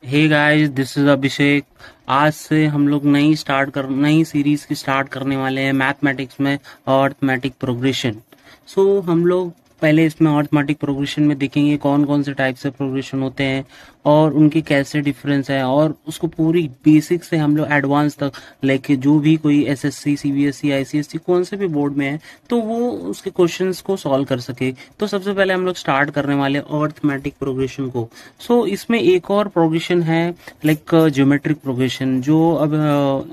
Hey guys, this is अभिषेक। आज से हम लोग नई सीरीज की स्टार्ट करने वाले हैं मैथमेटिक्स में अर्थमेटिक प्रोग्रेशन। सो हम लोग पहले इसमें अर्थमेटिक प्रोग्रेशन में देखेंगे कौन कौन से टाइप से प्रोग्रेशन होते हैं और उनकी कैसे डिफरेंस है, और उसको पूरी बेसिक से हम लोग एडवांस तक लेके जो भी कोई एसएससी, सीबीएसई, आईसीएसई कौन से भी बोर्ड में है तो वो उसके क्वेश्चंस को सॉल्व कर सके। तो सबसे पहले हम लोग स्टार्ट करने वाले अर्थमेटिक प्रोग्रेशन को। सो इसमें एक और प्रोग्रेशन है लाइक ज्योमेट्रिक प्रोग्रेशन, जो अब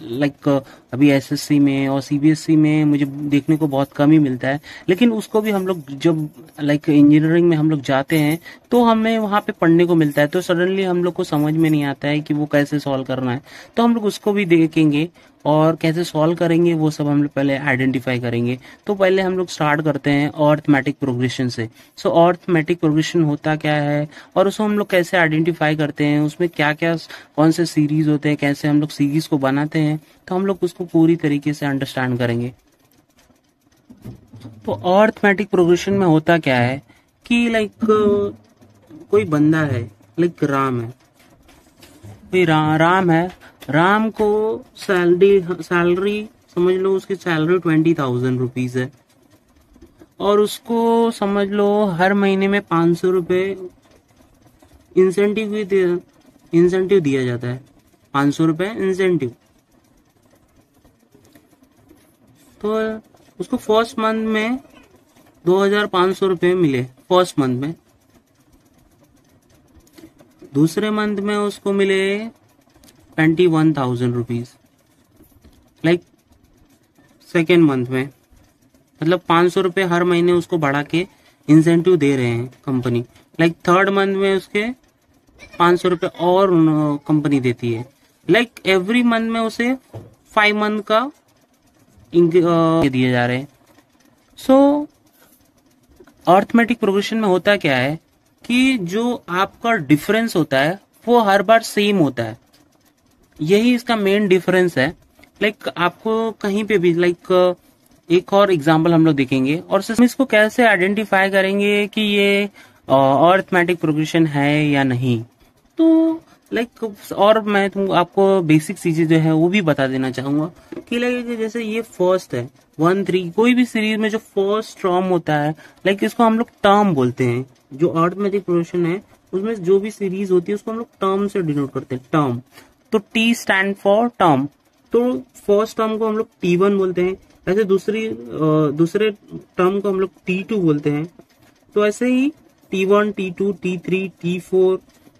लाइक अभी एसएससी में और सीबीएसई में मुझे देखने को बहुत कम ही मिलता है। लेकिन उसको भी हम लोग जब लाइक इंजीनियरिंग में हम लोग जाते हैं तो हमें वहां पे पढ़ने को मिलता है, तो सडनली हम लोग को समझ में नहीं आता है कि वो कैसे सॉल्व करना है। तो हम लोग उसको भी देखेंगे और कैसे सॉल्व करेंगे वो सब हम लोग पहले आइडेंटिफाई करेंगे। तो पहले हम लोग स्टार्ट करते हैं अर्थमेटिक प्रोग्रेशन से। सो अर्थमेटिक प्रोग्रेशन होता क्या है और उसको हम लोग कैसे आइडेंटिफाई करते हैं, उसमें क्या क्या कौन से सीरीज होते हैं, कैसे हम लोग सीरीज को बनाते हैं, तो हम लोग उसको पूरी तरीके से अंडरस्टैंड करेंगे। तो अर्थमेटिक प्रोग्रेशन में होता क्या है कि लाइक कोई बंदा है, लाइक राम है, कोई राम है। राम को सैलरी समझ लो, उसकी सैलरी 20,000 रुपीज है और उसको समझ लो हर महीने में 500 रुपए इंसेंटिव दिया जाता है। 500 रुपए इंसेंटिव। तो उसको फर्स्ट मंथ में 2,500 रुपए मिले फर्स्ट मंथ में। दूसरे मंथ में उसको मिले 21,000 रुपीज, लाइक सेकेंड मंथ में। मतलब 500 रुपए हर महीने उसको बढ़ा के इंसेंटिव दे रहे हैं कंपनी। लाइक थर्ड मंथ में उसके 500 रुपए और कंपनी देती है। लाइक एवरी मंथ में उसे 5 मंथ का दिए जा रहे हैं। सो अर्थमेटिक प्रोग्रेशन में होता क्या है कि जो आपका डिफरेंस होता है वो हर बार सेम होता है। यही इसका मेन डिफरेंस है। लाइक आपको कहीं पे भी लाइक एक और एग्जांपल हम लोग देखेंगे और इसको कैसे आइडेंटिफाई करेंगे कि ये अर्थमेटिक प्रोग्रेशन है या नहीं। तो लाइक और मैं आपको बेसिक चीजें जो है वो भी बता देना चाहूंगा कि लाइक जैसे ये फर्स्ट है 1, 3, कोई भी सीरीज में जो फर्स्ट टर्म होता है लाइक इसको हम लोग टर्म बोलते हैं। जो अर्थमेटिक प्रोग्रेशन है उसमें जो भी सीरीज होती है उसको हम लोग टर्म से डिनोट करते हैं, टर्म। तो टी स्टैंड फॉर टर्म। तो फर्स्ट टर्म को हम लोग T1 बोलते हैं, ऐसे दूसरे टर्म को हम लोग T2 बोलते हैं। तो ऐसे ही T1, T2, T3, T4,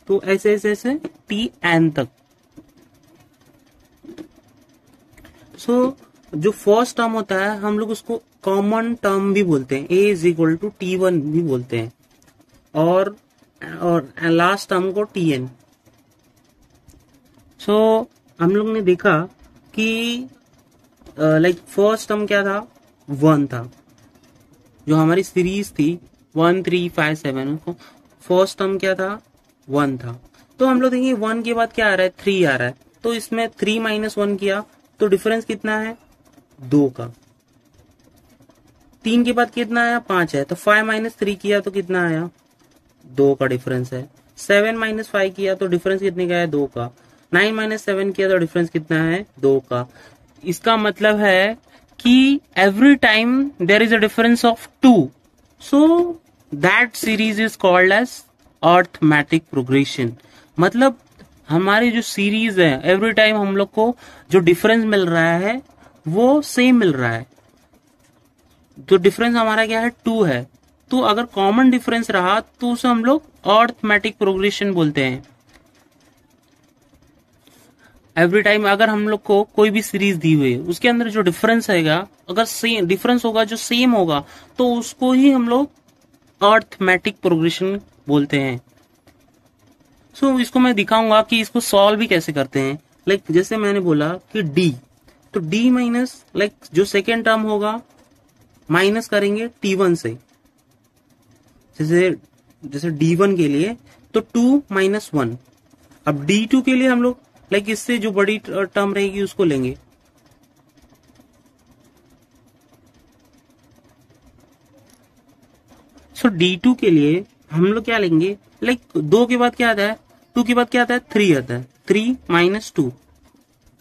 तो ऐसे ऐसे ऐसे Tn तक। सो जो फर्स्ट टर्म होता है हम लोग उसको कॉमन टर्म भी बोलते हैं, A is equal to T1 भी बोलते हैं, और लास्ट टर्म को Tn। सो हम लोग ने देखा कि लाइक फर्स्ट टर्म क्या था, 1 था। जो हमारी सीरीज थी 1, 3, 5, 7, फर्स्ट टर्म क्या था, 1 था। तो हम लोग देखेंगे 1 के बाद क्या आ रहा है, 3 आ रहा है। तो इसमें 3 - 1 किया तो डिफरेंस कितना है, 2 का। 3 के बाद कितना आया, 5 है। तो 5 - 3 किया तो कितना आया, 2 का डिफरेंस है। 7 - 5 किया तो डिफरेंस कितने का है, 2 का। 9 - 7 किया तो डिफरेंस कितना है, 2 का। इसका मतलब है कि every time there is a difference of 2, so that series is called as arithmetic progression. मतलब हमारी जो सीरीज है एवरी टाइम हम लोग को जो डिफरेंस मिल रहा है वो सेम मिल रहा है। जो डिफरेंस हमारा क्या है, 2 है। तो अगर कॉमन डिफरेंस रहा तो उसे हम लोग अर्थमेटिक प्रोग्रेशन बोलते हैं। एवरी टाइम अगर हम लोग को कोई भी सीरीज दी हुई है उसके अंदर जो डिफरेंस रहेगा, अगर सेम डिफरेंस होगा जो सेम होगा तो उसको ही हम लोग अर्थमेटिक प्रोग्रेशन बोलते हैं। सो इसको मैं दिखाऊंगा कि इसको सॉल्व भी कैसे करते हैं। लाइक जैसे मैंने बोला कि D, तो D माइनस लाइक जो सेकेंड टर्म होगा माइनस करेंगे T1 से। जैसे D1 के लिए तो 2 - 1। अब D2 के लिए हम लोग लाइक इससे जो बड़ी टर्म रहेगी उसको लेंगे। सो D2 के लिए हम लोग क्या लेंगे, लाइक 2 के बाद क्या आता है, 2 के बाद क्या आता है, 3 आता है, 3 माइनस 2,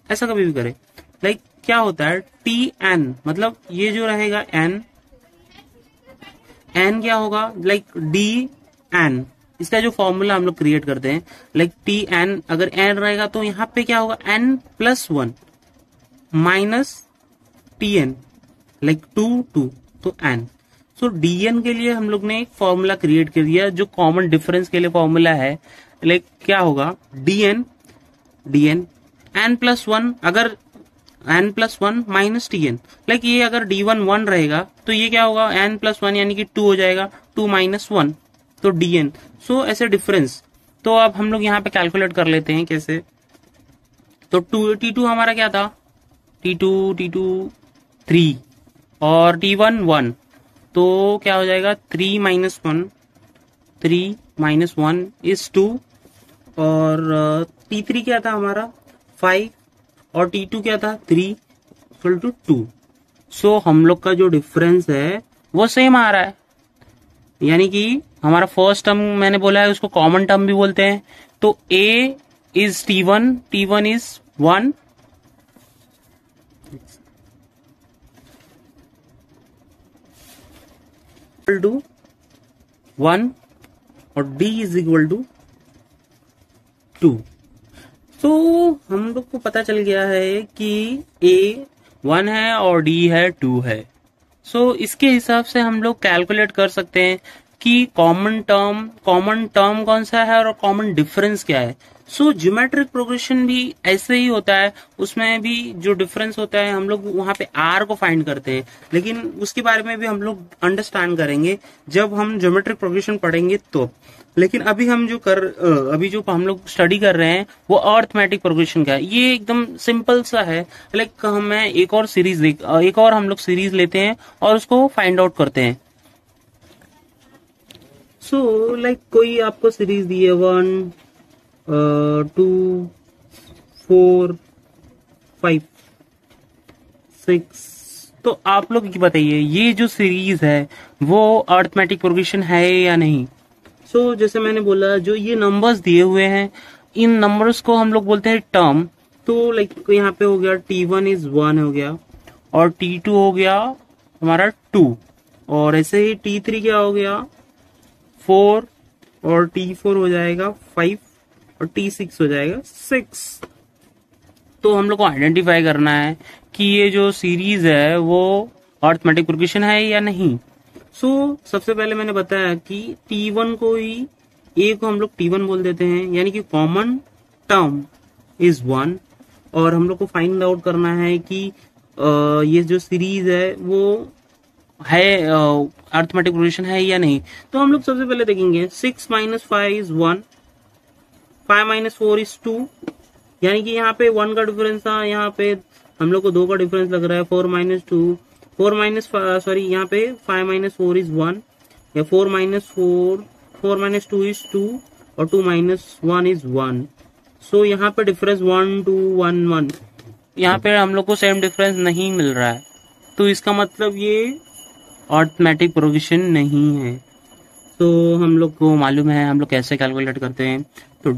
ऐसा कभी भी करे। लाइक क्या होता है, टी एन, मतलब ये जो रहेगा एन, एन क्या होगा, लाइक डी एन, इसका जो फॉर्मूला हम लोग क्रिएट करते हैं, लाइक टी एन, अगर एन रहेगा तो यहाँ पे क्या होगा, N plus 1 minus T N, like 2 तो एन। सो डी एन के लिए हम लोग ने एक फॉर्मूला क्रिएट कर दिया जो कॉमन डिफरेंस के लिए फॉर्मूला है। लाइक क्या होगा, डी एन एन प्लस 1, अगर N plus 1 minus T N, like ये अगर डी वन 1 रहेगा तो ये क्या होगा, एन प्लस 1 यानी कि 2 हो जाएगा, 2 माइनस 1 तो डी एन। सो ऐसे डिफरेंस। तो अब हम लोग यहाँ पे कैलकुलेट कर लेते हैं कैसे। तो T2 हमारा क्या था, T2 3 और T1 1, तो क्या हो जाएगा 3 माइनस 1 इज 2, और T3 क्या था हमारा 5 और T2 क्या था 3 इक्वल टू 2। सो हम लोग का जो डिफरेंस है वो सेम आ रहा है, यानी कि हमारा फर्स्ट टर्म मैंने बोला है उसको कॉमन टर्म भी बोलते हैं। तो A is T1 is 1 equal to 1 और D इज इक्वल टू 2। तो हम लोग को पता चल गया है कि A 1 है और D है 2 है। सो इसके हिसाब से हम लोग कैलकुलेट कर सकते हैं कि कॉमन टर्म कौन सा है और कॉमन डिफरेंस क्या है। सो ज्योमेट्रिक प्रोग्रेशन भी ऐसे ही होता है, उसमें भी जो डिफरेंस होता है हम लोग वहां पे आर को फाइंड करते हैं, लेकिन उसके बारे में भी हम लोग अंडरस्टैंड करेंगे जब हम ज्योमेट्रिक प्रोग्रेशन पढ़ेंगे तो। लेकिन अभी हम हम लोग स्टडी कर रहे हैं वो अर्थमेटिक प्रोग्रेशन का है। ये एकदम सिंपल सा है। लाइक मैं एक और हम लोग सीरीज लेते हैं और उसको फाइंड आउट करते हैं। सो लाइक कोई आपको सीरीज दी है 1 2 4 5 6, तो आप लोग बताइए ये जो सीरीज है वो अर्थमेटिक प्रोग्रेशन है या नहीं। सो जैसे मैंने बोला, जो ये नंबर्स दिए हुए हैं इन नंबर्स को हम लोग बोलते हैं टर्म। तो लाइक यहाँ पे हो गया T1 इज 1 हो गया, और T2 हो गया हमारा 2, और ऐसे ही T3 क्या हो गया 4, और T4 हो जाएगा 5, और T6 हो जाएगा 6। तो हम लोग को आइडेंटिफाई करना है कि ये जो सीरीज है वो अर्थमेटिक प्रोग्रेशन है या नहीं। सो सबसे पहले मैंने बताया कि T1 को ही A को हम लोग T1 बोल देते हैं, यानी कि कॉमन टर्म इज 1, और हम लोग को फाइंड आउट करना है कि ये जो सीरीज है वो है अर्थमेटिक प्रोग्रेशन है या नहीं। तो हम लोग सबसे पहले देखेंगे 6 माइनस 5 इज 1, 5 माइनस 4 इज 2, यानी कि यहाँ पे 1 का डिफरेंस था, यहाँ पे हम लोग को 2 का डिफरेंस लग रहा है। 4 माइनस 5 माइनस 4 इज 1, या 4 माइनस 2 इज 2, और 2 माइनस 1 इज 1। सो यहाँ पे डिफरेंस 1 2 1 1, यहाँ पे हम लोग को सेम डिफरेंस नहीं मिल रहा है, तो इसका मतलब ये अर्थमेटिक प्रोग्रेशन नहीं है। तो हम लोग को मालूम है हम लोग कैसे कैलकुलेट करते हैं। तो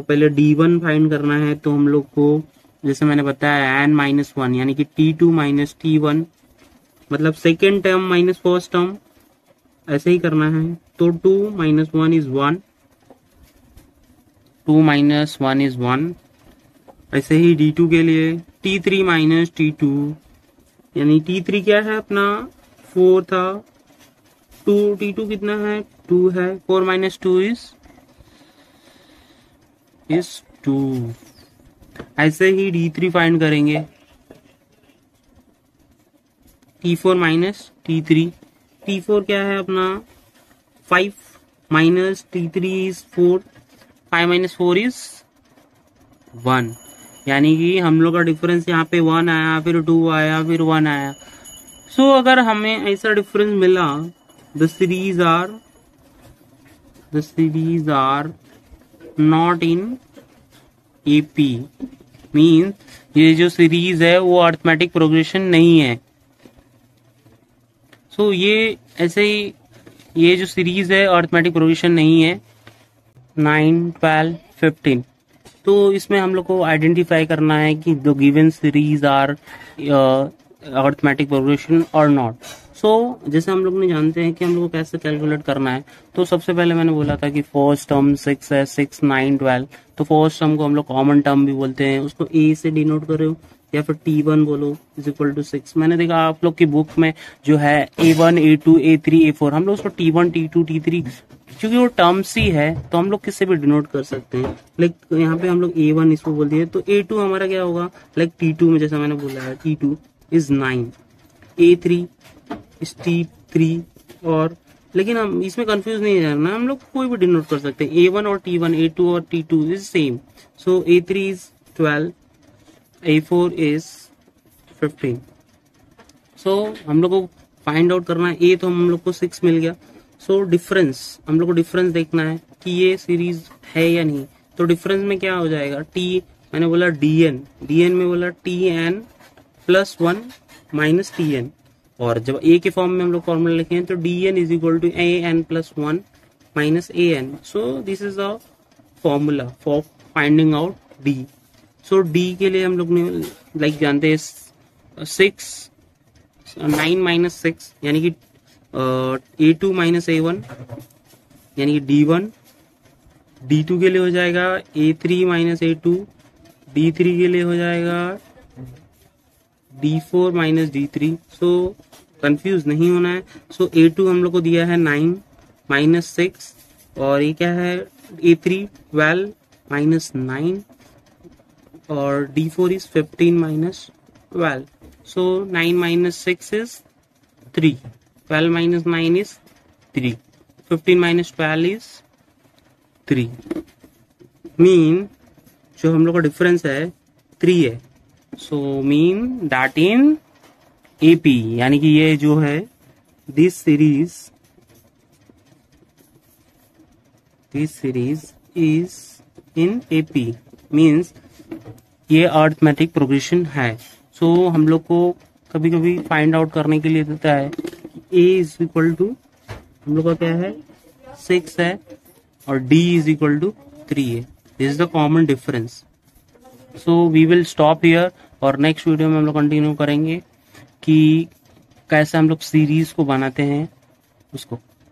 पहले D1 फाइंड करना है, तो हम लोग को जैसे मैंने बताया n माइनस 1, यानी कि T2 माइनस T1, मतलब second term minus first term, ऐसे ही करना है। तो 2 माइनस 1 इज 1, 2 माइनस 1 इज 1। ऐसे ही D2 के लिए T3 माइनस T2, यानी T3 क्या है अपना 4 था, T2 कितना है 2 है, 4 माइनस 2 इज 2। ऐसे ही D3 फाइंड करेंगे, T4 माइनस T3, T4 क्या है अपना 5 minus T3 is 4, 5 minus 4 is 1, यानी कि हम लोग का डिफरेंस यहाँ पे 1 आया, फिर 2 आया, फिर 1 आया। सो अगर हमें ऐसा डिफरेंस मिला, the series are not in AP, means ये जो सीरीज है वो अर्थमेटिक प्रोग्रेशन नहीं है। सो ये ऐसे ही ये जो सीरीज है अर्थमेटिक प्रोग्रेशन नहीं है। 9, 12, 15। तो इसमें हम लोग को आइडेंटिफाई करना है कि the given series are arithmetic progression और नॉट। सो जैसे हम लोग ने जानते हैं कि हम लोग को कैसे कैलकुलेट करना है, तो सबसे पहले मैंने बोला था कि फर्स्ट टर्म 6 है, 6, 9, 12। तो फर्स्ट टर्म को हम लोग कॉमन टर्म भी बोलते हैं, उसको ए से डिनोट कर रहे हो या फिर T1 बोलो इज इक्वल टू 6। मैंने देखा आप लोग की बुक में जो है A1, A2, A3, A4, हम लोग उसको T1, T2, T3, क्योंकि वो टर्म्स ही है तो हम लोग किससे भी डिनोट कर सकते हैं। लाइक यहाँ पे हम लोग A1 इसको बोल दिए, तो A2 हमारा क्या होगा, लाइक T2 में जैसा मैंने बोला है T2 is 9, A3 is T3। और लेकिन हम इसमें कंफ्यूज नहीं रहना, हम लोग कोई भी डिनोट कर सकते हैं, A1 और T1, A2 और T2 is same. So A3 is 12, A4 is 15। सो हम लोग को फाइंड आउट करना है, ए तो हम लोग को 6 मिल गया। सो डिफरेंस, हम लोग को डिफरेंस देखना है कि ये सीरीज है या नहीं। तो डिफरेंस में क्या हो जाएगा, टी मैंने बोला डीएन में बोला TN प्लस 1 माइनस TN। और जब ए के फॉर्म में हम लोग फॉर्मूला लिखे हैं तो DN is equal to AN plus 1 minus AN। So this is the formula for finding out D। So D के लिए हम लोग ने लाइक जानते हैं 9 माइनस 6 यानी कि A2 माइनस A1 यानी कि D1। D2 के लिए हो जाएगा A3 माइनस A2। D3 के लिए हो जाएगा D4 minus D3। So confuse नहीं होना है। सो A2 हम लोग को दिया है 9 माइनस 6 और ये क्या है A3 12 माइनस 9 और D4 is 15 minus 12। So 9 minus 6 is 3, 12 minus 9 is 3, 15 minus 12 is 3। Mean जो हम लोग का डिफरेंस है 3 है। So mean that in AP यानी कि ये जो है this series is in AP means ये अरिथमेटिक प्रोग्रेशन है। सो हम लोग को कभी कभी फाइंड आउट करने के लिए देता है A इज इक्वल टू हम लोग का क्या है 6 है और D इज इक्वल टू 3 है। This is the common difference. So we will stop here और नेक्स्ट वीडियो में हम लोग कंटिन्यू करेंगे कि कैसे हम लोग सीरीज को बनाते हैं उसको।